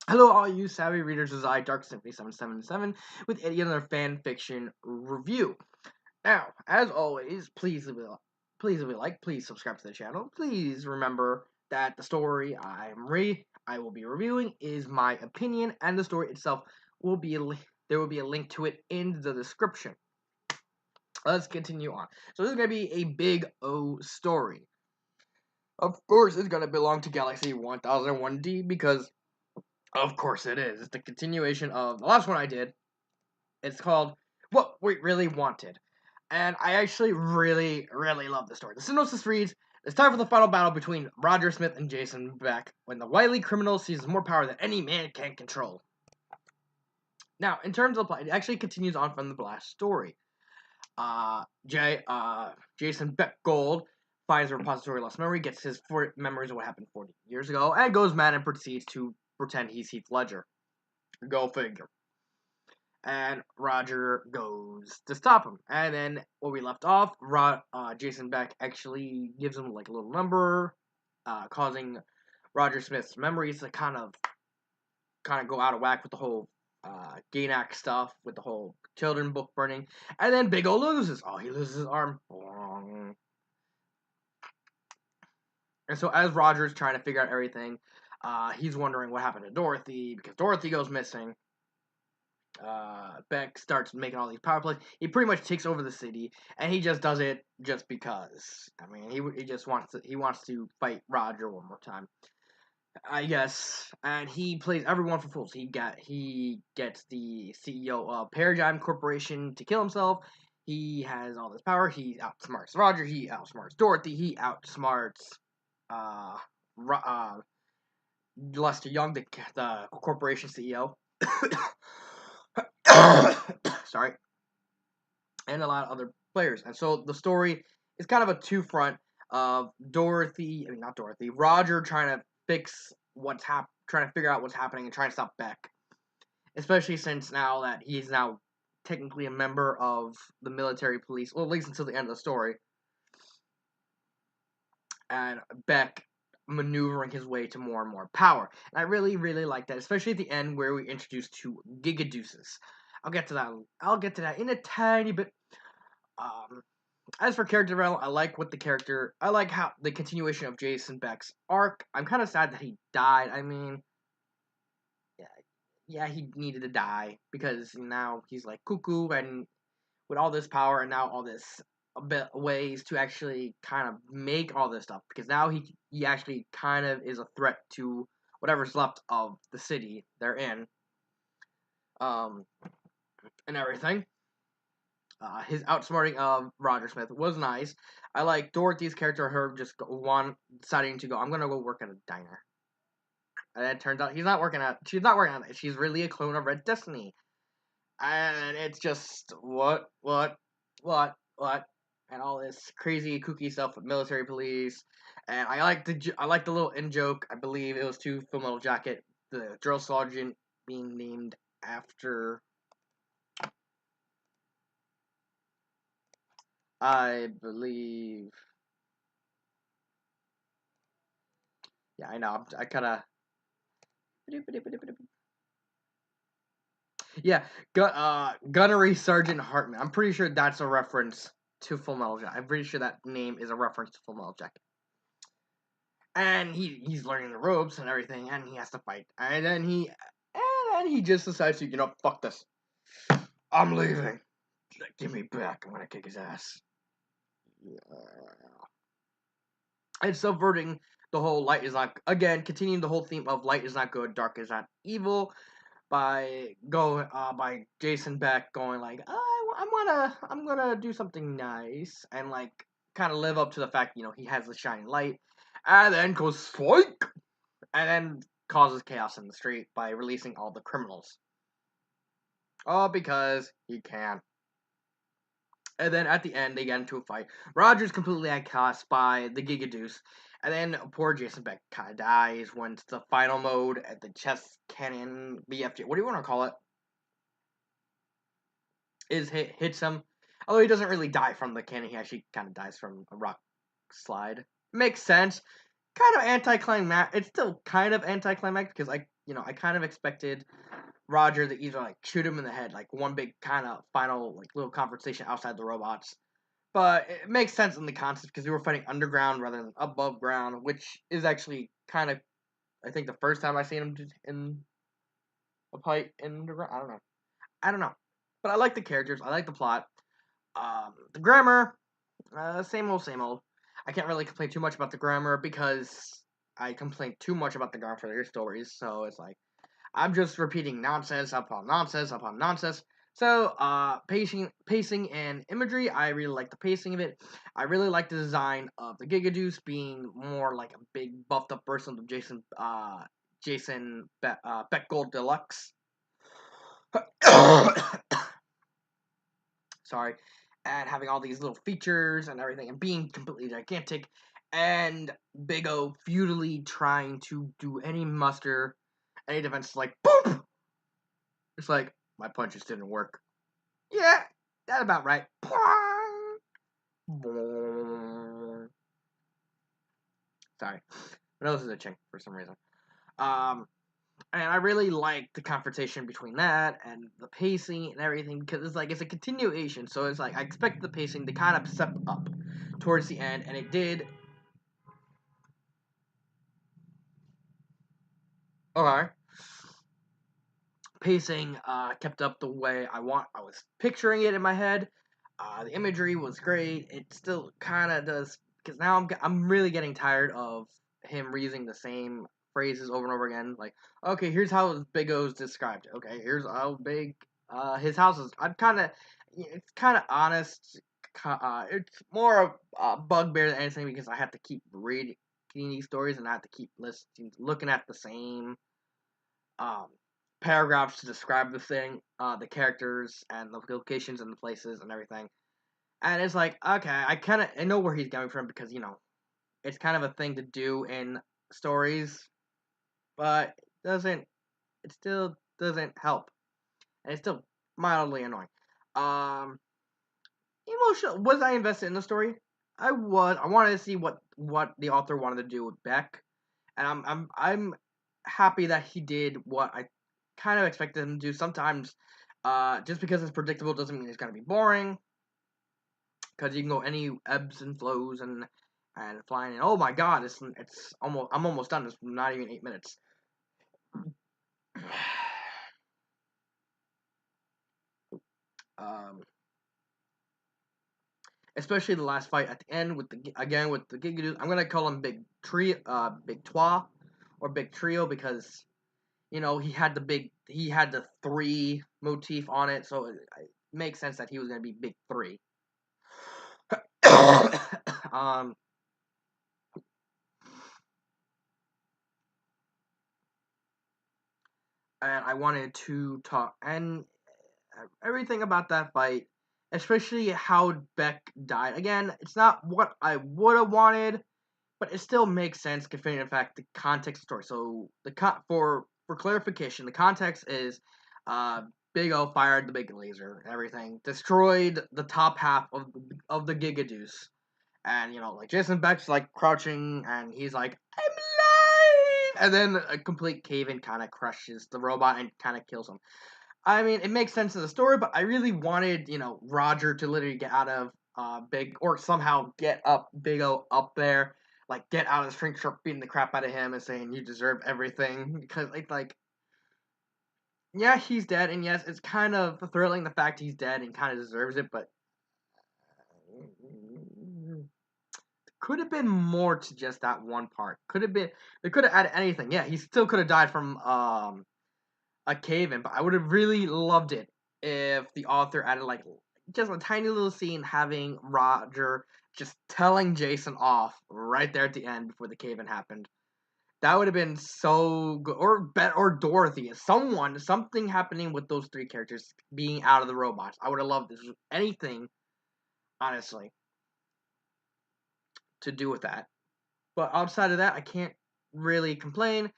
Hello, all you savvy readers. This is I, Dark777, with yet another fan fiction review. Now, as always, please leave a like, please subscribe to the channel. Please remember that the story I will be reviewing is my opinion, and the story itself will be there will be a link to it in the description. Let's continue on. So this is gonna be a big O story. Of course, it's gonna belong to Galaxy 1001D because of course it is. It's the continuation of the last one I did. It's called What We Really Wanted. And I actually really, really love the story. The synopsis reads, it's time for the final battle between Roger Smith and Jason Beck when the wily criminal seizes more power than any man can control. Now, in terms of plot, it actually continues on from the last story. Jason Beck Gold finds a repository of lost memory, gets his memories of what happened 40 years ago, and goes mad and proceeds to pretend he's Heath Ledger. Go figure. And Roger goes to stop him. And then where we left off, Jason Beck actually gives him like a little number, causing Roger Smith's memories to kind of go out of whack with the whole Gainac stuff, with the whole children book burning. And then Big O loses. Oh, he loses his arm. And so as Roger's trying to figure out everything, he's wondering what happened to Dorothy because Dorothy goes missing. Beck starts making all these power plays. He pretty much takes over the city, and he just does it just because. I mean, he just wants to fight Roger one more time, I guess. And he plays everyone for fools. He gets the CEO of Paradigm Corporation to kill himself. He has all this power. He outsmarts Roger. He outsmarts Dorothy. He outsmarts uh, Lester Young, the corporation CEO. Sorry, and a lot of other players. And so the story is kind of a two-front of Roger trying to trying to figure out what's happening and trying to stop Beck. Especially since now that he's now technically a member of the military police, well, at least until the end of the story. And Beck maneuvering his way to more and more power. And I really, really like that, especially at the end where we introduce two Gigadeuces. I'll get to that in a tiny bit. As for character development, I like how the continuation of Jason Beck's arc. I'm kind of sad that he died. I mean, yeah, he needed to die because now he's like cuckoo and with all this power and now all this ways to actually kind of make all this stuff because now he actually kind of is a threat to whatever's left of the city they're in, um, and everything. His outsmarting of Roger Smith was nice. I like Dorothy's character, her just deciding to go, I'm gonna go work at a diner. And it turns out she's not working at it. She's really a clone of Red Destiny. And it's just, what? And all this crazy, kooky stuff with military police. And I like the little in joke. I believe it was to Full Metal Jacket, the drill sergeant being named after, I believe. Yeah, I know. I kind of. Yeah, Gunnery Sergeant Hartman. I'm pretty sure that's a reference to Full Metal Jacket. I'm pretty sure that name is a reference to Full Metal Jacket. And he's learning the ropes and everything, and he has to fight. And then he just decides to, fuck this. I'm leaving. Give me back. I'm gonna kick his ass. Yeah. And subverting the whole continuing the whole theme of light is not good, dark is not evil, by Jason Beck going like, I'm gonna do something nice and like kind of live up to the fact he has the shining light, and then goes spike, and then causes chaos in the street by releasing all the criminals, all because he can. And then at the end, they get into a fight. Roger's completely outcast by the Gigadeuce. And then poor Jason Beck kind of dies when the final mode at the chest cannon BFG, what do you want to call it, hits him. Although he doesn't really die from the cannon, he actually kind of dies from a rock slide. Makes sense. kind of anticlimactic. It's still kind of anticlimactic because I kind of expected Roger to either like shoot him in the head, like one big kind of final like little confrontation outside the robots. But it makes sense in the concept because we were fighting underground rather than above ground, which is actually kind of I think the first time I seen him in a fight in underground. I don't know. I don't know. But I like the characters. I like the plot. The grammar, same old, same old. I can't really complain too much about the grammar because I complain too much about the grammar for their stories. So it's like I'm just repeating nonsense upon nonsense upon nonsense. So, pacing and imagery, I really like the pacing of it. I really like the design of the Gigajuice being more like a big buffed up version of Beck Gold Deluxe. Sorry, and having all these little features and everything, and being completely gigantic, and Big O futilely trying to do any muster, any defense, like boom. It's like my punches didn't work. Yeah, that about right. Sorry, my nose is itching for some reason. Um, and I really like the confrontation between that and the pacing and everything because it's a continuation. So it's like I expect the pacing to kind of step up towards the end, and it did. Okay, pacing kept up the way I was picturing it in my head. The imagery was great. It still kind of does because now I'm really getting tired of him reusing the same phrases over and over again. Like, okay, here's how Big O's described. Okay, here's how big his house is. It's kind of honest. It's more of a bugbear than anything because I have to keep reading these stories and I have to keep listening, looking at the same um, paragraphs to describe the thing, the characters and the locations and the places and everything. And it's like, okay, I know where he's coming from because it's kind of a thing to do in stories, but it still doesn't help, and it's still mildly annoying. Um, Emotional. Was I invested in the story? I was. I wanted to see what the author wanted to do with Beck, and I'm happy that he did what I kind of expected him to do. Sometimes, just because it's predictable doesn't mean it's gonna be boring. Because you can go any ebbs and flows and flying. And oh my god, it's almost I'm almost done. It's not even 8 minutes. Um, Especially the last fight at the end with the Gigadoos. I'm gonna call him Big Trois, or Big Trio because he had the three motif on it, so it makes sense that he was gonna be Big Three. um, and I wanted to talk and everything about that fight, especially how Beck died. Again, it's not what I would have wanted, but it still makes sense considering the fact the context of the story. So for clarification, the context is uh Big O fired the big laser and everything, destroyed the top half of the Gigaduce. And like Jason Beck's like crouching and he's like, I'm alive, and then a complete cave-in kind of crushes the robot and kind of kills him. I mean, it makes sense in the story, but I really wanted, Roger to literally get out of or somehow get up Big O up there, like get out of the shrink truck, beating the crap out of him and saying you deserve everything because it's like, yeah, he's dead, and yes, it's kind of thrilling the fact he's dead and kind of deserves it, but could have been more to just that one part. Could have been they could have added anything. Yeah, he still could have died from a cave in, but I would have really loved it if the author added like just a tiny little scene having Roger just telling Jason off right there at the end before the cave in happened. That would have been so good, or Dorothy, something happening with those three characters being out of the robots. I would have loved this. Anything, honestly, to do with that. But outside of that, I can't really complain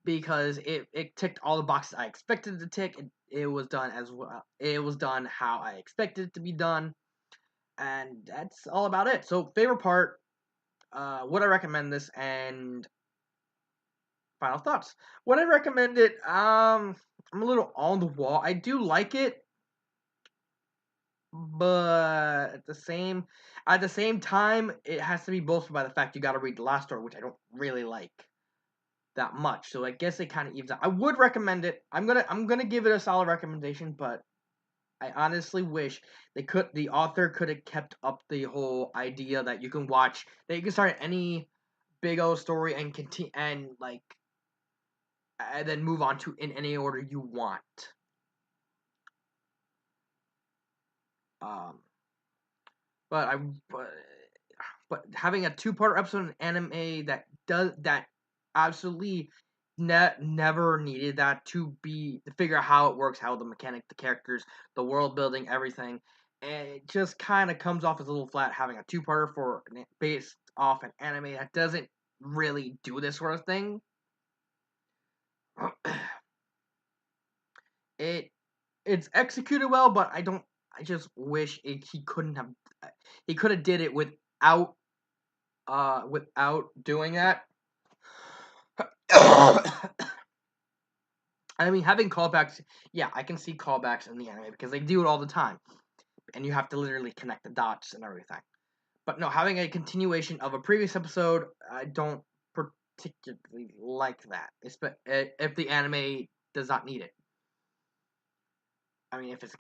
because it ticked all the boxes I expected it to tick. It was done as well. It was done how I expected it to be done, and that's all about it. So favorite part, would I recommend this, and final thoughts. Would I recommend it? I'm a little on the wall. I do like it, but at the same time, it has to be bolstered by the fact you got to read the last story, which I don't really like that much. So I guess it kind of evens out. I would recommend it. I'm gonna give it a solid recommendation, but I honestly wish the author could have kept up the whole idea that you can watch, that you can start any big old story and continue and like and then move on to in any order you want. Um, but I but having a two-part episode in anime that absolutely never needed that to figure out how it works, how the mechanic, the characters, the world building, everything, and it just kind of comes off as a little flat having a two-parter based off an anime that doesn't really do this sort of thing. it it's executed well, but I just wish he couldn't have. He could have did it without doing that. I mean, having callbacks, yeah, I can see callbacks in the anime because they do it all the time, and you have to literally connect the dots and everything. But no, having a continuation of a previous episode, I don't particularly like that. If the anime does not need it. I mean, if it's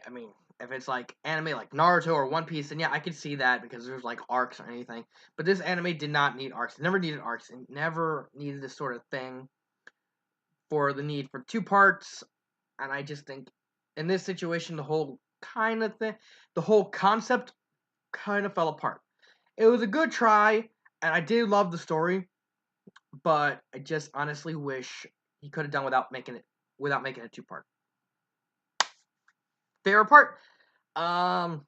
I mean, if it's like anime like Naruto or One Piece, then yeah, I could see that because there's like arcs or anything. But this anime did not need arcs. It never needed arcs. It never needed this sort of thing for the need for two parts. And I just think in this situation, the whole concept kind of fell apart. It was a good try, and I did love the story, but I just honestly wish he could have done without making it two part. Favorite part? Um,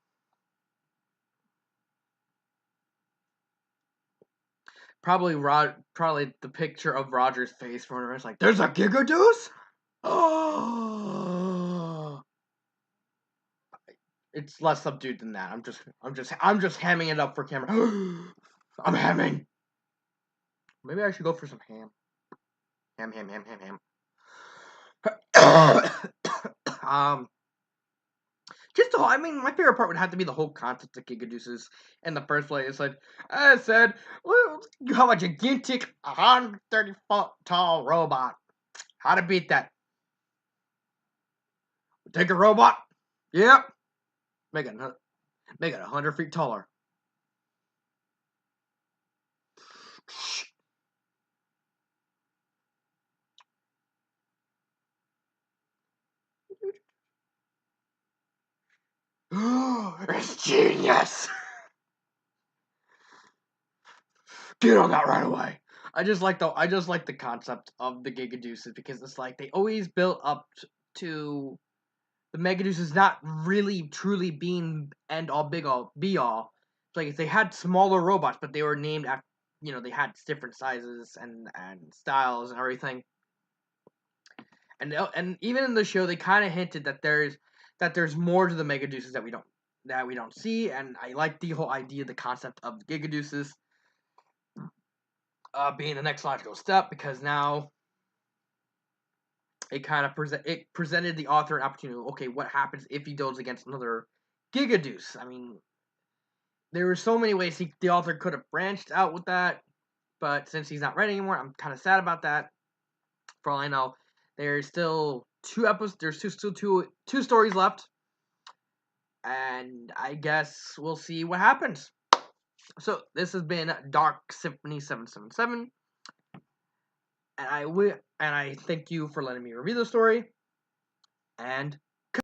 probably the picture of Roger's face where it's like, "There's a Gigaduce." Oh, it's less subdued than that. I'm just hamming it up for camera. I'm hamming. Maybe I should go for some ham. Ham. um, I mean, my favorite part would have to be the whole concept of Gigaduces in the first place. It's like, I said, well, you have a gigantic 130-foot tall robot. How to beat that? Take a robot. Yep. Make it 100 feet taller. It's genius. Get on that right away. I just like the concept of the Gigaduces because it's like they always built up to the Megaduces not really truly being end all be all. It's like if they had smaller robots, but they were named after, they had different sizes and styles and everything. And even in the show, they kind of hinted that there's more to the Megaduces that we don't see. And I like the whole idea, the concept of Gigaduces being the next logical step because now it presented the author an opportunity. Okay, what happens if he goes against another Gigaduce? I mean, there were so many ways the author could have branched out with that, but since he's not writing anymore, I'm kind of sad about that. For all I know, there's still two episodes. There's still two stories left, and I guess we'll see what happens. So this has been Dark Symphony 777, and I thank you for letting me review the story, and